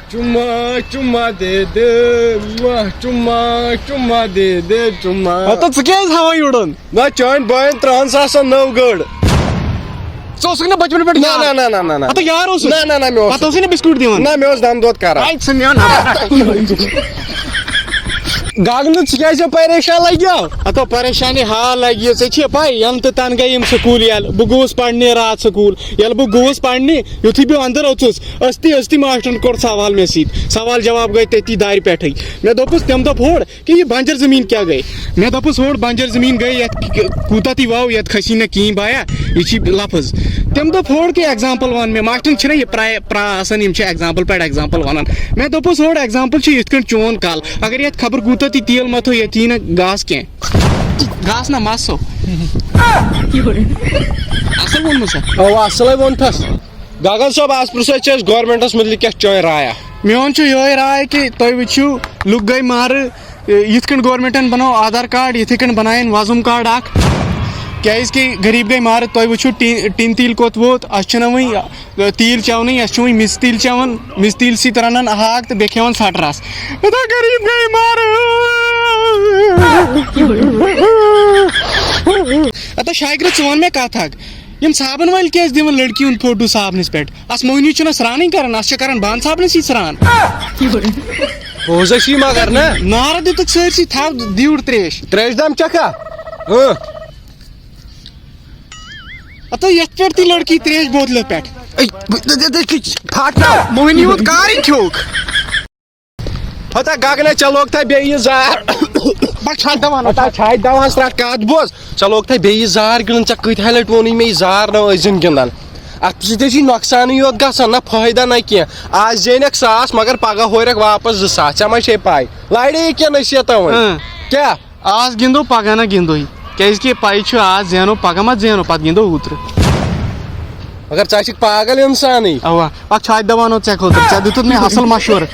Cuma cuma dedi, cuma cuma dedi, cuma. Ata ژٕ کیٛازِ ہاوان یوٚڑُن Na چٲنۍ بٲیِن ترٛہن نٔو گٔر. ژٕ اوسُکھ نا بچپن پٮ۪ٹھ نہ اتھ یار اوسُکھ نہ مےٚ اوس پتہٕ اوسُے نا بِسکوٗٹ دِوان نہ مےٚ اوس دم دۄد کران. ژٕ میون گگنہٕ ژٕ کیٛازِ پریشان لگیو. اتو پریشانی حال لگہِ ژےٚ چھے پاے ینہٕ تہٕ تنہٕ گٔے یِم سکوٗل ییٚلہِ بہٕ گوٚوُس پرنہِ راتھ سکوٗل ییٚلہِ بہٕ گوٚوُس پرنہِ یُتھُے بہٕ انٛدر اوٚژُس أستی ماسٹرن کوٚر سوال مےٚ سۭتۍ سوال جواب گٔے تٔتی دارِ پٮ۪ٹھٕے مےٚ دوٚپُس تٔمۍ دوٚپ ہور کہِ یہِ بنجر زٔمیٖن کیٛاہ گٔے مےٚ دوٚپُس ہور بنجر زٔمیٖن گٔے یتھ کوٗتاہ تہِ واو یتھ کھسی نہٕ کِہیٖنۍ بایا یہِ چھِ لفظ تٔمۍ دوٚپ ہور کہِ ایگزامپل ون مےٚ ماسٹرن چھِنہ یہِ آسان یِم چھِ ایگزامپل پٮ۪ٹھ ایگزامپل ونان مےٚ دوٚپُس ہور ایگزامپل چھُ یِتھ کٔنۍ چون کل اگر یتھ خبر کوٗتاہ تہِ تیٖل متھو یتھ یی نہٕ گاسہٕ کینٛہہ گاسہٕ نہ مسو اصل ووٚنمُت سا اوا اصلے ووٚنتھس. گگن صٲب آز پرژھو ژےٚ أسۍ گورمینٹس متعلق کیٛاہ چھِ چٲنۍ رایا. میون چھُ یِہوے راے کہِ تُہۍ وٕچھِو لُکھ گٔے مارٕ یِتھ کٔنۍ گورمینٹن بنوو آدھار کارڈ یِتھٕے کٔنۍ بنایَن وۄزُم کارڈ اکھ کیازِ کہِ غریٖب گٔے مارٕ تُہۍ وٕچھِو ٹِن تیٖل کوٚت ووت اَسہِ چھُنہٕ وۄنۍ تیٖل چٮ۪ونٕے اَسہِ چھُ وۄنۍ مِس تیٖل چٮ۪وان مِس تیٖل سۭتۍ رنان ہاک تہٕ بیٚیہِ کھٮ۪وان ژھٹہٕ رس غریٖب گٔے مارٕ. اتو شاگرد ژٕ وَن مےٚ کتھ اکھ یِم صابن وٲلۍ کیازِ دِوان لڑکی ہُنٛد فوٹو صابنس پٮ۪ٹھ اتھ موہنی چھُنہ سرانٕے کران اتھ چھِ کران بانہٕ صابنس سۭتۍ سران پوٚز چھی مگر نہ نارٕ دِتُکھ سٲرسٕے تھاو دیوٗر تریش تریش دام چکھا. اتو یتھ پٮ۪ٹھ تہِ لڑکی تریش بوتلہِ پٮ۪ٹھ پھٹنا موہنی ہُنٛد کارٕے کھیوٚکھ ہتا گگنے ژےٚ لوگ تھا بیٚیہِ زار بہٕ چھَس دپان ہتا چھاتہِ دواہس رٹ کتھ بوز ژےٚ لوگ تھا بیٚیہِ زار گِنٛدُن ژےٚ کۭتِہہِ لٹہِ ووٚنُے مےٚ یہِ زار نہ ٲسۍزِن گِنٛدان اتھ سۭتۍ چھُے نۄقصانٕے یوت گژھان نہ فٲیدٕ نہ کینٛہہ آز زینکھ 1000 مگر پگہہ ہورکھ واپس 2000 ژےٚ ما چھے پاے لڑے کینٛہہ نصیحت وۄنۍ کیٛاہ آز گِنٛدو پگہہ نہ گِنٛدوے کیازِ کہِ پاے چھُ آز زینو پگہہ ما زینو پتہٕ گِنٛدو اوترٕ مگر ژٕ چھکھ پاگل انسانٕے. اوا اکھ چھاتہِ دوا اَنو ژےٚ خٲطرٕ ژےٚ دِتُتھ مےٚ اصل مشورٕ